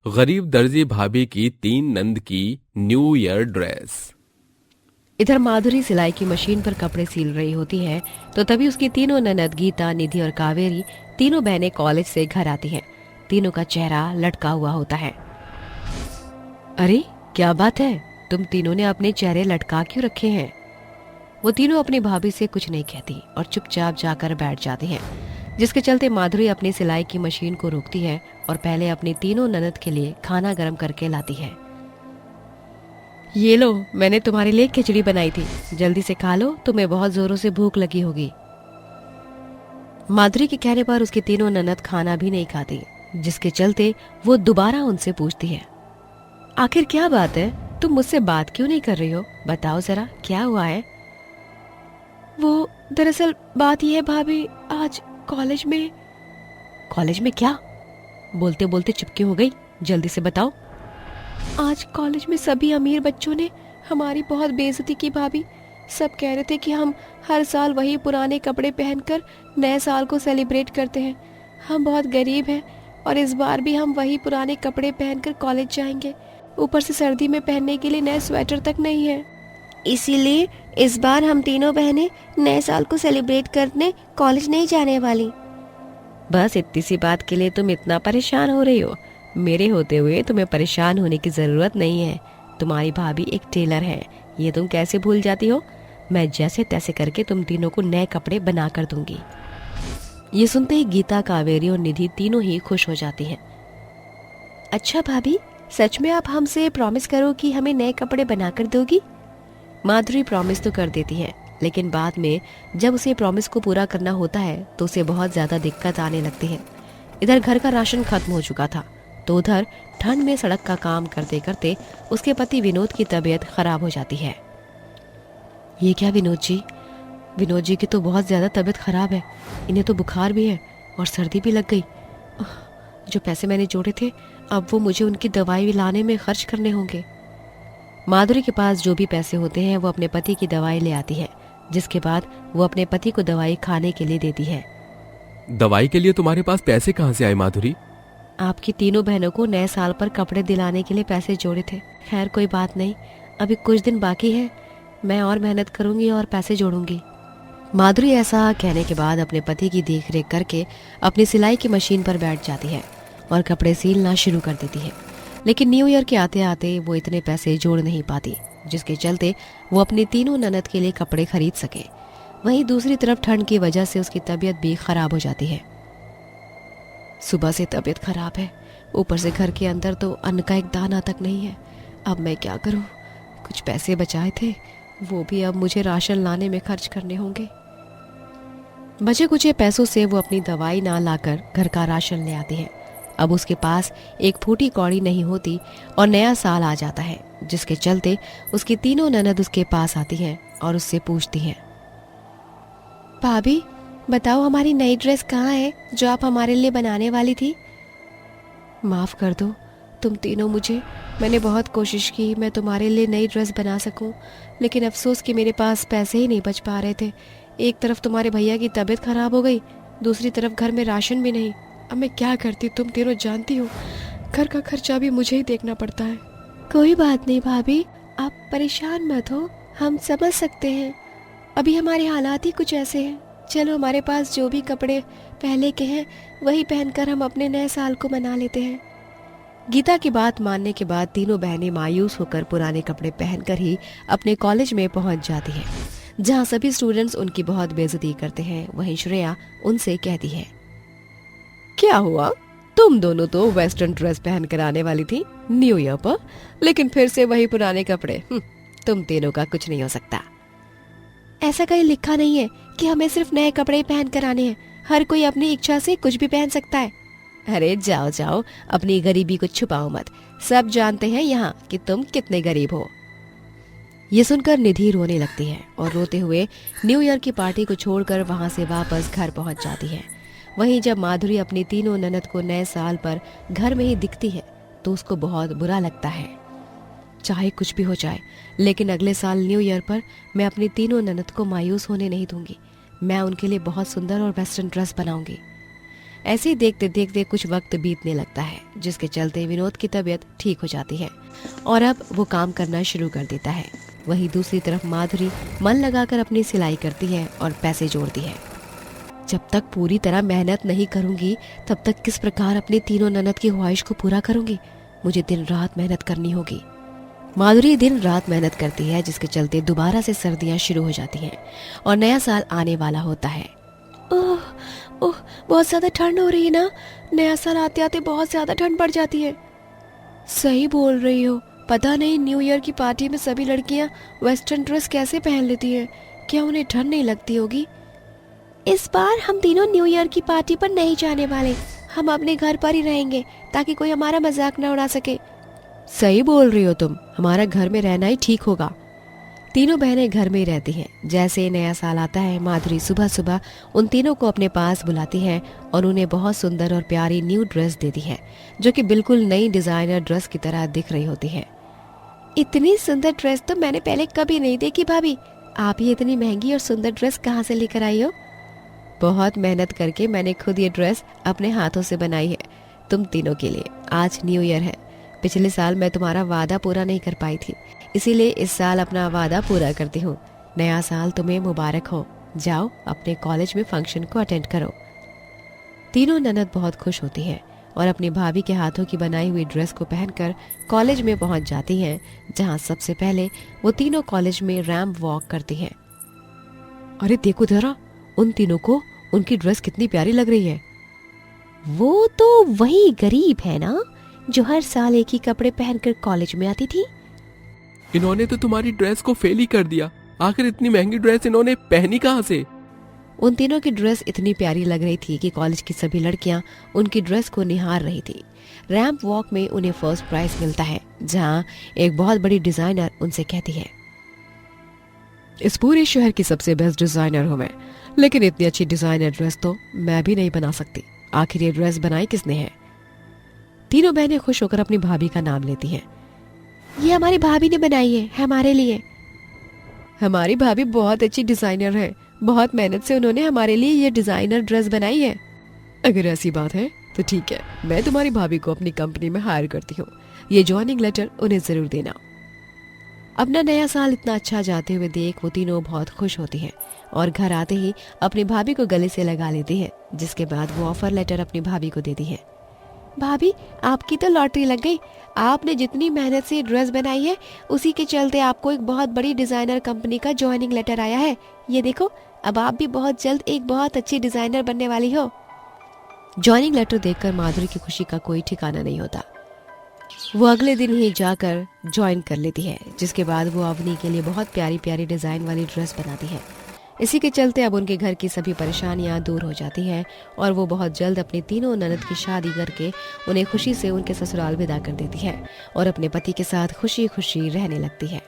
गरीब दर्जी भाभी की 3 नंद की न्यू ईयर ड्रेस। इधर माधुरी सिलाई की मशीन पर कपड़े सिल रही होती है तो तभी उसकी तीनों ननद गीता, निधि और कावेरी तीनों बहनें कॉलेज से घर आती हैं। तीनों का चेहरा लटका हुआ होता है। अरे क्या बात है, तुम तीनों ने अपने चेहरे लटका क्यों रखे हैं? वो तीनों अपनी भाभी से कुछ नहीं कहती और चुपचाप जाकर बैठ जाती हैं, जिसके चलते माधुरी अपनी सिलाई की मशीन को रोकती है और पहले अपनी तीनों ननद के लिए खाना गर्म करके लाती है। ये लो, मैंने तुम्हारे लिए खिचड़ी बनाई थी, जल्दी से खा लो, तुम्हें बहुत जोरों से भूख लगी होगी। माधुरी के कहने पर उसकी तीनों ननद खाना भी नहीं खाती, जिसके चलते वो दोबारा उनसे पूछती है, आखिर क्या बात है, तुम मुझसे बात क्यों नहीं कर रही हो? बताओ जरा, क्या हुआ है? वो दरअसल बात यह है भाभी, आज कॉलेज में क्या? बोलते बोलते चुपकी हो गई, जल्दी से बताओ। आज कॉलेज में सभी अमीर बच्चों ने हमारी बहुत बेइज्जती की भाभी। सब कह रहे थे कि हम हर साल वही पुराने कपड़े पहनकर नए साल को सेलिब्रेट करते हैं। हम बहुत गरीब हैं और इस बार भी हम वही पुराने कपड़े पहनकर कॉलेज जाएंगे। ऊपर से सर्दी में पहनने के लिए नए स्वेटर तक नहीं है। इसीलिए इस बार हम तीनों बहनें नए साल को सेलिब्रेट करने कॉलेज नहीं जाने वाली। बस इतनी सी बात के लिए तुम इतना परेशान हो रही हो? मेरे होते हुए तुम्हें परेशान होने की जरूरत नहीं है। तुम्हारी भाभी एक टेलर है, ये तुम कैसे भूल जाती हो? मैं जैसे तैसे करके तुम तीनों को नए कपड़े बना कर दूंगी। ये सुनते ही गीता, कावेरी और निधि तीनों ही खुश हो जाती हैं। अच्छा भाभी, सच में आप हमसे प्रॉमिस करो कि हमें नए कपड़े बनाकर दोगी? माधुरी प्रॉमिस तो कर देती है, लेकिन बाद में जब उसे प्रॉमिस को पूरा करना होता है तो उसे बहुत ज्यादा दिक्कत आने लगती है। इधर घर का राशन खत्म हो चुका था तो उधर ठंड में सड़क का काम करते करते उसके पति विनोद की तबीयत खराब हो जाती है। ये क्या विनोद जी? विनोद जी की तो बहुत ज्यादा तबीयत खराब है, इन्हें तो बुखार भी है और सर्दी भी लग गई। जो पैसे मैंने जोड़े थे अब वो मुझे उनकी दवाई लाने में खर्च करने होंगे। माधुरी के पास जो भी पैसे होते हैं वो अपने पति की दवाई ले आती है, जिसके बाद वो अपने पति को दवाई खाने के लिए देती है। दवाई के लिए तुम्हारे पास पैसे कहाँ से आए माधुरी? आपकी तीनों बहनों को नए साल पर कपड़े दिलाने के लिए पैसे जोड़े थे। खैर कोई बात नहीं, अभी कुछ दिन बाकी है, मैं और मेहनत करूंगी और पैसे जोड़ूंगी। माधुरी ऐसा कहने के बाद अपने पति की देखरेख करके अपनी सिलाई की मशीन पर बैठ जाती है और कपड़े सिलना शुरू कर देती है। लेकिन न्यू ईयर के आते आते वो इतने पैसे जोड़ नहीं पाती, जिसके चलते वो अपनी तीनों ननद के लिए कपड़े खरीद सके। वहीं दूसरी तरफ ठंड की वजह से उसकी तबीयत भी खराब हो जाती है। सुबह से तबीयत खराब है, ऊपर से घर के अंदर तो अन्न का एक दाना तक नहीं है। अब मैं क्या करूं? कुछ पैसे बचाए थे, वो भी अब मुझे राशन लाने में खर्च करने होंगे। बचे कुचे पैसों से वो अपनी दवाई ना लाकर घर का राशन ले आती है। अब उसके पास एक फूटी कौड़ी नहीं होती और नया साल आ जाता है, जिसके चलते उसकी तीनों ननद उसके पास आती हैं और उससे पूछती हैं, भाभी बताओ हमारी नई ड्रेस कहाँ है जो आप हमारे लिए बनाने वाली थी? माफ कर दो तुम तीनों मुझे, मैंने बहुत कोशिश की मैं तुम्हारे लिए नई ड्रेस बना सकूं, लेकिन अफसोस कि मेरे पास पैसे ही नहीं बच पा रहे थे। एक तरफ तुम्हारे भैया की तबीयत खराब हो गई, दूसरी तरफ घर में राशन भी नहीं। अब मैं क्या करती, तुम तीनों जानती हो, घर का खर्चा भी मुझे ही देखना पड़ता है। कोई बात नहीं भाभी, आप परेशान मत हो, हम समझ सकते हैं, अभी हमारे हालात ही कुछ ऐसे हैं। चलो हमारे पास जो भी कपड़े पहले के हैं वही पहनकर हम अपने नए साल को मना लेते हैं। गीता की बात मानने के बाद तीनों बहनें मायूस होकर पुराने कपड़े पहनकर ही अपने कॉलेज में पहुंच जाती हैं, जहां सभी स्टूडेंट्स उनकी बहुत बेइज्जती करते हैं। वहीं श्रेया उनसे कहती है, क्या हुआ, तुम दोनों तो वेस्टर्न ड्रेस पहन कर आने वाली थी न्यू ईयर पर, लेकिन फिर से वही पुराने कपड़े। तुम तीनों का कुछ नहीं हो सकता। ऐसा कहीं लिखा नहीं है कि हमें सिर्फ नए कपड़े पहन कर आने हैं, हर कोई अपनी इच्छा से कुछ भी पहन सकता है। अरे जाओ जाओ, अपनी गरीबी को छुपाओ मत, सब जानते हैं यहाँ कि तुम कितने गरीब हो। ये सुनकर निधि रोने लगती है और रोते हुए न्यू ईयर की पार्टी को छोड़कर वहां से वापस घर पहुंच जाती है। वहीं जब माधुरी अपनी तीनों ननद को नए साल पर घर में ही दिखती है तो उसको बहुत बुरा लगता है। चाहे कुछ भी हो जाए, लेकिन अगले साल न्यू ईयर पर मैं अपनी तीनों ननद को मायूस होने नहीं दूंगी। मैं उनके लिए बहुत सुंदर और वेस्टर्न ड्रेस बनाऊंगी। ऐसे ही देखते देखते कुछ वक्त बीतने लगता है, जिसके चलते विनोद की तबीयत ठीक हो जाती है और अब वो काम करना शुरू कर देता है। वहीं दूसरी तरफ माधुरी मन लगाकर अपनी सिलाई करती है और पैसे जोड़ती है। जब तक पूरी तरह मेहनत नहीं करूंगी तब तक किस प्रकार अपनी तीनों ननद की ख्वाहिश को पूरा करूंगी। मुझे दिन रात मेहनत करनी होगी। माधुरी दिन रात मेहनत करती है, जिसके चलते दोबारा से सर्दियां शुरू हो जाती हैं और नया साल आने वाला होता है। ओह ओह, बहुत ज्यादा ठंड हो रही है ना। नया साल आते आते बहुत ज्यादा ठंड पड़ जाती है। सही बोल रही हो। पता नहीं न्यू ईयर की पार्टी में सभी लड़कियां वेस्टर्न ड्रेस कैसे पहन लेती हैं। क्या उन्हें ठंड नहीं लगती होगी? इस बार हम तीनों न्यू ईयर की पार्टी पर नहीं जाने वाले। हम अपने घर पर ही रहेंगे ताकि कोई हमारा मजाक न उड़ा सके। सही बोल रही हो तुम, हमारा घर में रहना ही ठीक होगा। तीनों बहनें घर में ही रहती हैं। जैसे ही नया साल आता है, माधुरी सुबह सुबह उन तीनों को अपने पास बुलाती है और उन्हें बहुत सुंदर और प्यारी न्यू ड्रेस देती है, जो कि बिल्कुल नई डिजाइनर ड्रेस की तरह दिख रही होती है। इतनी सुंदर ड्रेस तो मैंने पहले कभी नहीं देखी भाभी। आप ही इतनी महंगी और सुंदर ड्रेस कहाँ से लेकर आई हो? बहुत मेहनत करके मैंने खुद ये ड्रेस अपने हाथों से बनाई है तुम तीनों के लिए। आज न्यू ईयर है। पिछले साल मैं तुम्हारा वादा पूरा नहीं कर पाई थी, इसीलिए इस साल अपना वादा पूरा करती हूँ। नया साल तुम्हें मुबारक हो। जाओ अपने कॉलेज में फंक्शन को अटेंड करो। तीनों ननद बहुत खुश होती हैं और अपनी भाभी के हाथों की बनाई हुई ड्रेस को पहनकर कॉलेज में पहुंच जाती हैं, जहां सबसे पहले वो तीनों कॉलेज में रैंप वॉक करती हैं। अरे देखो जरा, उन तीनों को उनकी ड्रेस कितनी प्यारी लग रही है। वो तो वही गरीब है ना, जो हर साल एक ही कपड़े पहनकर कॉलेज में आती थी। इन्होंने तो तुम्हारी ड्रेस को फेल ही कर दिया। आखिर इतनी महंगी ड्रेस इन्होंने पहनी कहाँ से? उन तीनों की ड्रेस इतनी प्यारी लग रही थी कि कॉलेज की सभी लड़कियां उनकी ड्रेस को निहार रही थी। रैंप वॉक में उन्हें फर्स्ट प्राइज मिलता है, जहां एक बहुत बड़ी डिजाइनर उनसे कहती है, इस पूरे शहर की सबसे बेस्ट डिजाइनर हूं मैं, लेकिन इतनी अच्छी डिजाइनर ड्रेस तो मैं भी नहीं बना सकती। आखिर ये ड्रेस बनाई किसने है? तीनों बहनें खुश होकर अपनी भाभी का नाम लेती हैं। ये हमारी भाभी ने बनाई है हमारे लिए। हमारी भाभी बहुत अच्छी डिजाइनर है। बहुत मेहनत से उन्होंने हमारे लिए ये डिजाइनर ड्रेस बनाई है। अगर ऐसी बात है तो ठीक है, मैं तुम्हारी भाभी को अपनी कंपनी में हायर करती हूँ। ये ज्वाइनिंग लेटर उन्हें जरूर देना। अपना नया साल इतना अच्छा जाते हुए देख वो तीनों बहुत खुश होती हैं और घर आते ही अपनी भाभी को गले से लगा लेती है, जिसके बाद वो ऑफर लेटर अपनी भाभी को देती है। भाभी, आपकी तो लॉटरी लग गई। आपने जितनी मेहनत से ड्रेस बनाई है, उसी के चलते आपको एक बहुत बड़ी डिजाइनर कंपनी का ज्वाइनिंग लेटर आया है। ये देखो, अब आप भी बहुत जल्द एक बहुत अच्छी डिजाइनर बनने वाली हो। ज्वाइनिंग लेटर देखकर माधुरी की खुशी का कोई ठिकाना नहीं होता। वो अगले दिन ही जाकर ज्वाइन कर लेती है, जिसके बाद वो अवनी के लिए बहुत प्यारी प्यारी डिजाइन वाली ड्रेस बनाती है। इसी के चलते अब उनके घर की सभी परेशानियां दूर हो जाती हैं और वो बहुत जल्द अपनी तीनों ननद की शादी करके उन्हें खुशी से उनके ससुराल विदा कर देती है और अपने पति के साथ खुशी खुशी रहने लगती है।